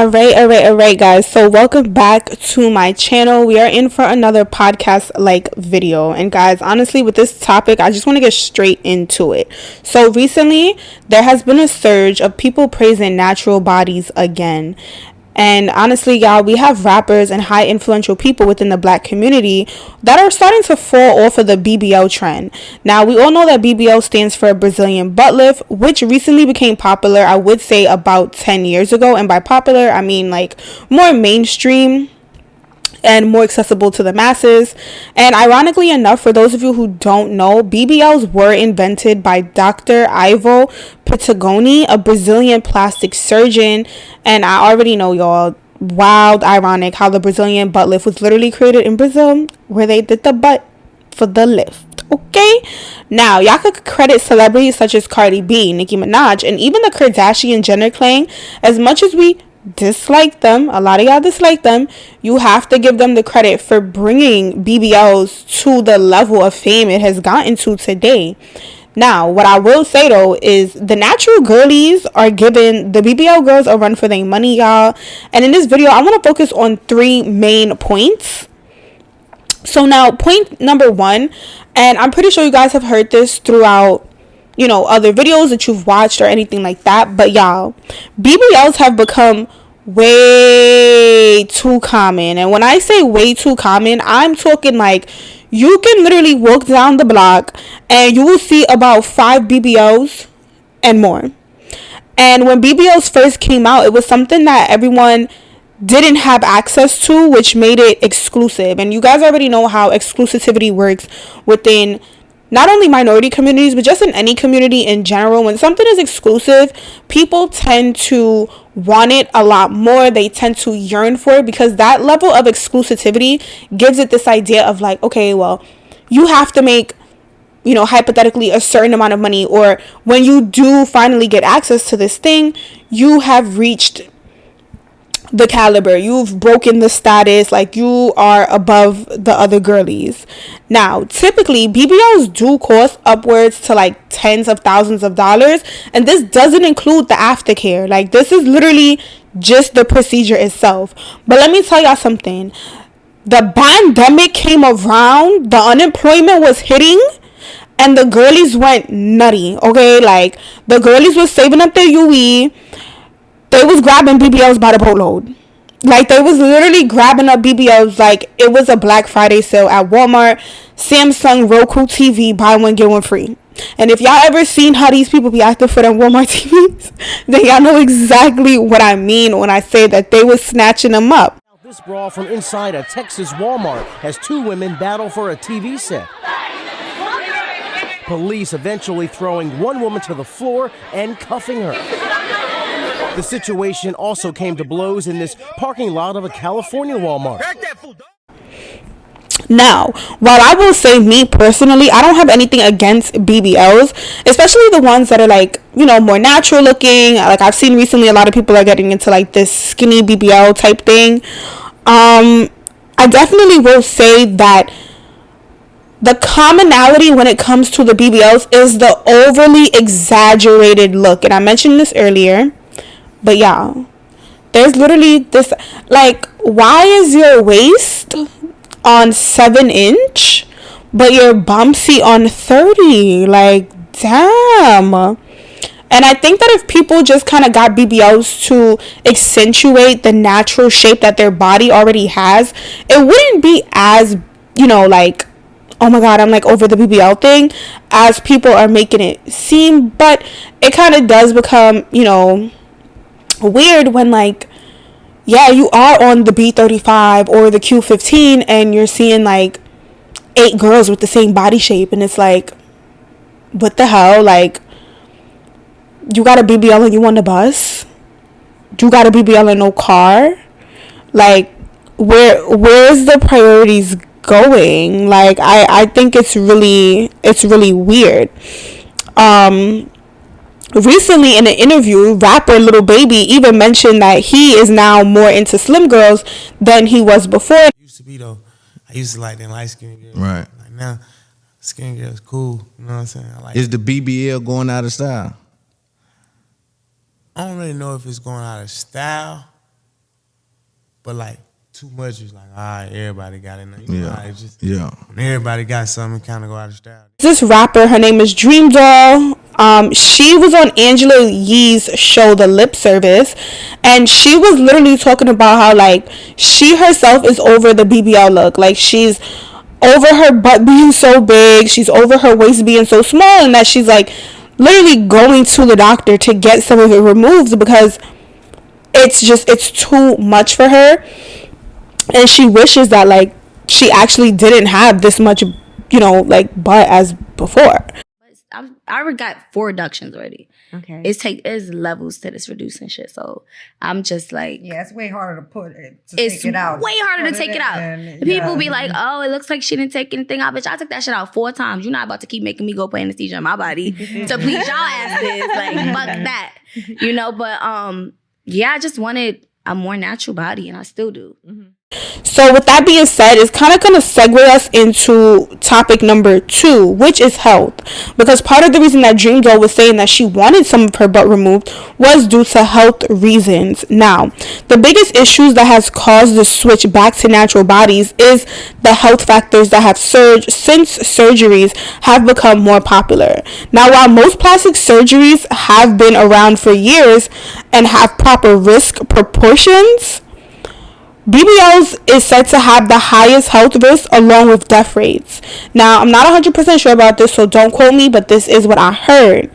All right, guys. So welcome back to my channel. We are in for another podcast-like video. And guys, honestly, with this topic, I just want to get straight into it. So recently, there has been a surge of people praising natural bodies again. And honestly, y'all, we have rappers and high influential people within the black community that are starting to fall off of the BBL trend. Now, we all know that BBL stands for Brazilian butt lift, which recently became popular, I would say about 10 years ago. And by popular, I mean like more mainstream and more accessible to the masses. And ironically enough, for those of you who don't know, BBLs were invented by Dr. Ivo Pitagoni, a Brazilian plastic surgeon. And I already know, y'all, wild ironic how the Brazilian butt lift was literally created in Brazil, where they did the butt for the lift. Okay, now y'all could credit celebrities such as Cardi B, Nicki Minaj, and even the Kardashian Jenner clan. As much as we dislike them, a lot of y'all dislike them, you have to give them the credit for bringing BBLs to the level of fame it has gotten to today. Now, what I will say though is the natural girlies are giving the BBL girls a run for their money, y'all. And in this video, I want to focus on three main points. So now, point number one, and I'm pretty sure you guys have heard this throughout, you know, other videos that you've watched or anything like that, but y'all, BBLs have become way too common. And when I say way too common, I'm talking like you can literally walk down the block and you will see about 5 BBLs and more. And when BBLs first came out, it was something that everyone didn't have access to, which made it exclusive. And you guys already know how exclusivity works within not only minority communities, but just in any community in general. When something is exclusive, people tend to want it a lot more. They tend to yearn for it because that level of exclusivity gives it this idea of like, okay, well, you have to make, you know, hypothetically a certain amount of money, or when you do finally get access to this thing, you have reached the caliber, you've broken the status, like you are above the other girlies. Now, typically BBLs do cost upwards to like tens of thousands of dollars, and this doesn't include the aftercare. Like, this is literally just the procedure itself. But let me tell y'all something. The pandemic came around, the unemployment was hitting, and the girlies went nutty. Okay, like the girlies was saving up their UE. They was grabbing BBLs by the boatload. Like, they was literally grabbing up BBLs like it was a Black Friday sale at Walmart, Samsung, Roku TV, buy one, get one free. And if y'all ever seen how these people be acting for them Walmart TVs, then y'all know exactly what I mean when I say that they was snatching them up. This brawl from inside a Texas Walmart as 2 women battle for a TV set. Police eventually throwing one woman to the floor and cuffing her. The situation also came to blows in this parking lot of a California Walmart. Now, while I will say, me personally, I don't have anything against BBLs, especially the ones that are like, you know, more natural looking. Like, I've seen recently a lot of people are getting into like this skinny BBL type thing. I definitely will say that the commonality when it comes to the BBLs is the overly exaggerated look. And I mentioned this earlier. But y'all, there's literally this, like, why is your waist on 7-inch, but your bumpsy on 30? Like, damn. And I think that if people just kind of got BBLs to accentuate the natural shape that their body already has, it wouldn't be as, you know, like, oh my god, I'm like over the BBL thing, as people are making it seem. But it kind of does become, you know, weird when, like, yeah, you are on the B35 or the Q15 and you're seeing like 8 girls with the same body shape, and it's like, what the hell? Like, you got a BBL and you on the bus? You got a BBL and no car? Like, where's the priorities going? Like, I think it's really weird. Recently in an interview, rapper Lil Baby even mentioned that he is now more into slim girls than he was before. Used to be though, I used to like them light skin girls. Right. Like now, skin girls cool. You know what I'm saying? I like. Is the BBL going out of style? I don't really know if it's going out of style, But like too much is like, all right, everybody got it now. You know, Yeah. it's just, Yeah. when everybody got something, kind of go out of style. This rapper, her name is Dream Doll. She was on Angela Yee's show, The Lip Service, and she was literally talking about how like she herself is over the BBL look. Like she's over her butt being so big, she's over her waist being so small, and that she's like literally going to the doctor to get some of it removed because it's too much for her, and she wishes that like she actually didn't have this much, you know, like butt as before. I already got 4 reductions already. Okay. It's levels to this reducing shit. So I'm just like, Yeah, it's way harder to put it. it's take it out. way harder to Put take it out. in, People be like, oh, it looks like she didn't take anything out. Bitch, I took that shit out 4 times. You're not about to keep making me go put anesthesia in my body to please y'all asses. Like, fuck that. You know, but yeah, I just wanted a more natural body, and I still do. So with that being said, it's kind of going to segue us into topic number 2, which is health. Because part of the reason that Dream Doll was saying that she wanted some of her butt removed was due to health reasons. Now, the biggest issues that has caused the switch back to natural bodies is the health factors that have surged since surgeries have become more popular. Now, while most plastic surgeries have been around for years and have proper risk proportions, BBLs is said to have the highest health risk along with death rates. Now, I'm not 100% sure about this, so don't quote me, but this is what I heard.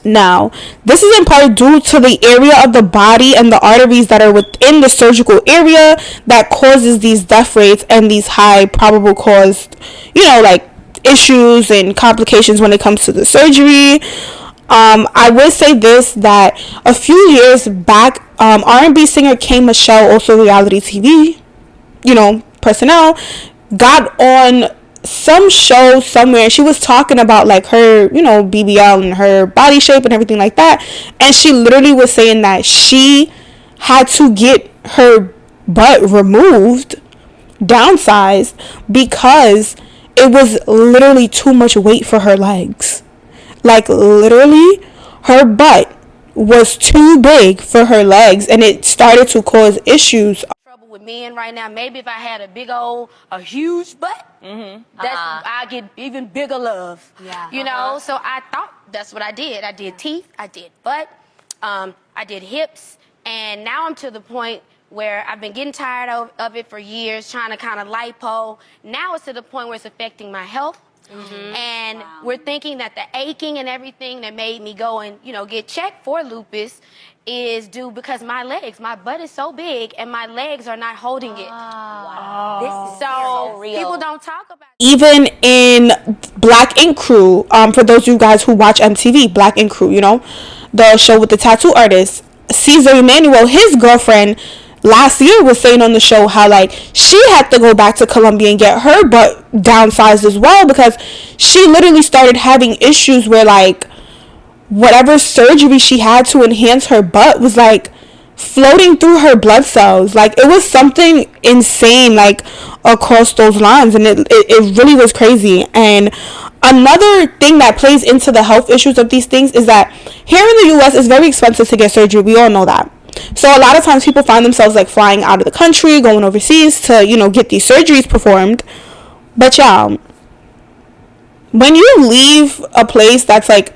Now, this is in part due to the area of the body and the arteries that are within the surgical area that causes these death rates and these high probable caused, you know, like issues and complications when it comes to the surgery. I would say this, that a few years back, R&B singer K Michelle, also reality TV, you know, personnel, got on some show somewhere, and she was talking about like her, you know, BBL and her body shape and everything like that, and she literally was saying that she had to get her butt removed, downsized, because it was literally too much weight for her legs. Like literally her butt was too big for her legs, and it started to cause issues. Trouble with men right now. Maybe if I had a huge butt, I get even bigger love. Yeah. You know, so I thought that's what I did. I did teeth, I did butt, I did hips, and now I'm to the point where I've been getting tired of it for years, trying to kind of lipo. Now it's to the point where it's affecting my health. And we're thinking that the aching and everything that made me go and, you know, get checked for lupus is due because my butt is so big and my legs are not holding it. Wow. This is so real. People don't talk about it. Even in Black Ink Crew, for those of you guys who watch MTV, Black Ink Crew, you know, the show with the tattoo artist, Caesar Emmanuel, his girlfriend, last year was saying on the show how like she had to go back to Colombia and get her butt downsized as well, because she literally started having issues where like whatever surgery she had to enhance her butt was like floating through her blood cells. Like it was something insane like across those lines, and it really was crazy. And another thing that plays into the health issues of these things is that here in the US it's very expensive to get surgery. We all know that. So a lot of times people find themselves like flying out of the country, going overseas to, you know, get these surgeries performed. But y'all, when you leave a place that's like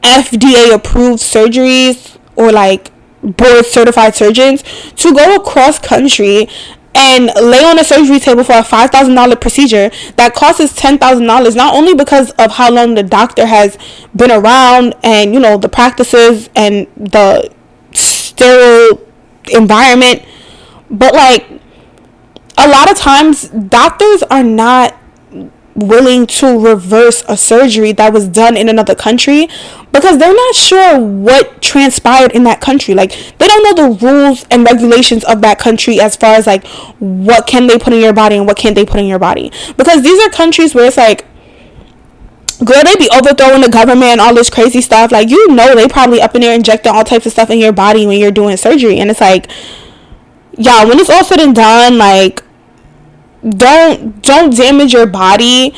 FDA approved surgeries or like board certified surgeons to go across country and lay on a surgery table for a $5,000 procedure that costs $10,000, not only because of how long the doctor has been around and, you know, the practices and the sterile environment, but like a lot of times doctors are not willing to reverse a surgery that was done in another country because they're not sure what transpired in that country. Like they don't know the rules and regulations of that country as far as like what can they put in your body and what can't they put in your body, because these are countries where it's like, girl, they be overthrowing the government and all this crazy stuff. Like, you know, they probably up in there injecting all types of stuff in your body when you're doing surgery. And it's like, yeah, when it's all said and done, like, don't damage your body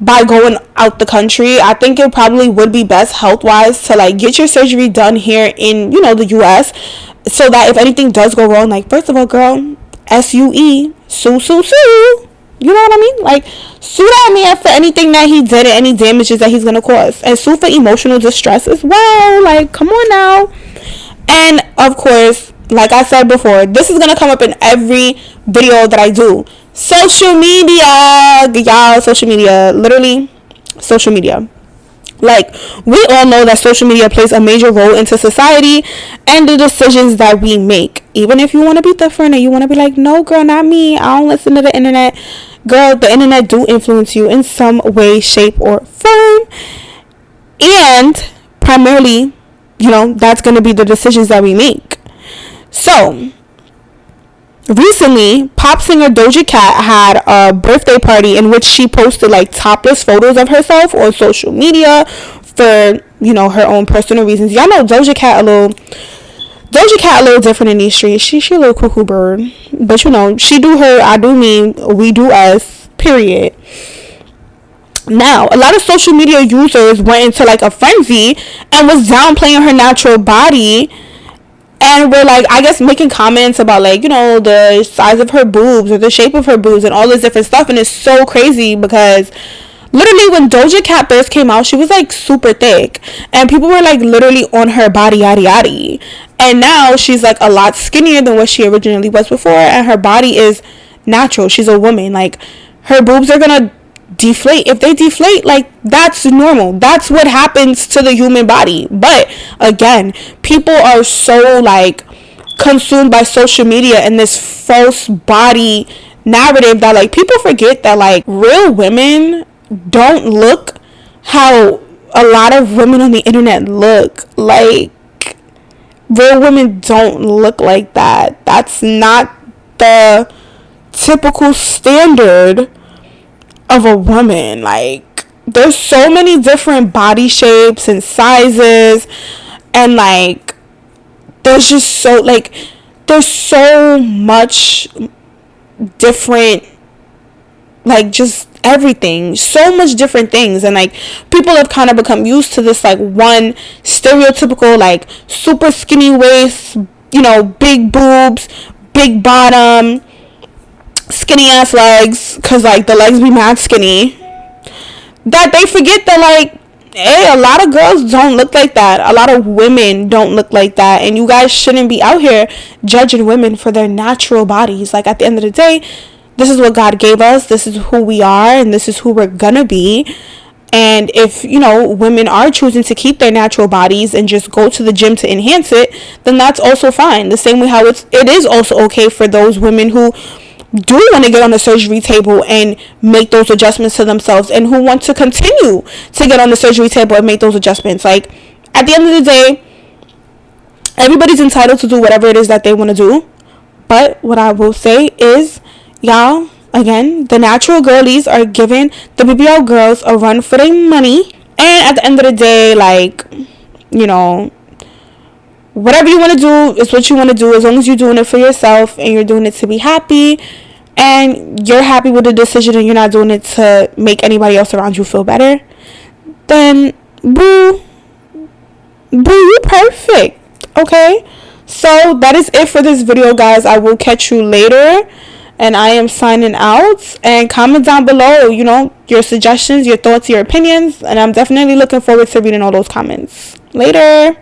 by going out the country. I think it probably would be best health-wise to like get your surgery done here in, you know, the US, so that if anything does go wrong, like, first of all, girl, SUE, sue. You know what I mean? Like, sue that man for anything that he did and any damages that he's gonna cause, and sue for emotional distress as well. Like, come on now. And of course, like I said before, this is gonna come up in every video that I do. Social media, y'all. Social media, literally social media. Like, we all know that social media plays a major role into society and the decisions that we make. Even if you want to be different and you want to be like, no, girl, not me, I don't listen to the internet. Girl, the internet do influence you in some way, shape, or form. And primarily, you know, that's going to be the decisions that we make. So, recently, pop singer Doja Cat had a birthday party in which she posted like topless photos of herself on social media for, you know, her own personal reasons. Y'all know Doja Cat a little different in these streets. She a little cuckoo bird, but you know, she do her, I do me, we do us, period. Now, a lot of social media users went into like a frenzy and was downplaying her natural body. And we're like, I guess, making comments about like, you know, the size of her boobs or the shape of her boobs and all this different stuff. And it's so crazy because literally when Doja Cat first came out, she was like super thick. And people were like literally on her body, yada yada. And now she's like a lot skinnier than what she originally was before. And her body is natural. She's a woman. Like, her boobs are gonna deflate. If they deflate, like, that's normal. That's what happens to the human body. But again, people are so like consumed by social media and this false body narrative that like people forget that like real women don't look how a lot of women on the internet look. Like, real women don't look like that. That's not the typical standard of a woman. Like, there's so many different body shapes and sizes, and like there's just so like there's so much different, like, just everything, so much different things. And like people have kind of become used to this like one stereotypical like super skinny waist, you know, big boobs, big bottom, skinny ass legs, because like the legs be mad skinny, that they forget that like, hey, a lot of girls don't look like that. A lot of women don't look like that. And you guys shouldn't be out here judging women for their natural bodies. Like, at the end of the day, this is what God gave us. This is who we are, and this is who we're gonna be. And if, you know, women are choosing to keep their natural bodies and just go to the gym to enhance it, then that's also fine. The same way how it is also okay for those women who do want to get on the surgery table and make those adjustments to themselves, and who want to continue to get on the surgery table and make those adjustments. Like, at the end of the day, everybody's entitled to do whatever it is that they want to do. But what I will say is, y'all, again, the natural girlies are giving the BBL girls a run for their money. And at the end of the day, like, you know, whatever you want to do is what you want to do, as long as you're doing it for yourself and you're doing it to be happy and you're happy with the decision and you're not doing it to make anybody else around you feel better, then boo, you perfect. Okay, so that is it for this video, guys. I will catch you later, and I am signing out. And comment down below, you know, your suggestions, your thoughts, your opinions, and I'm definitely looking forward to reading all those comments. Later.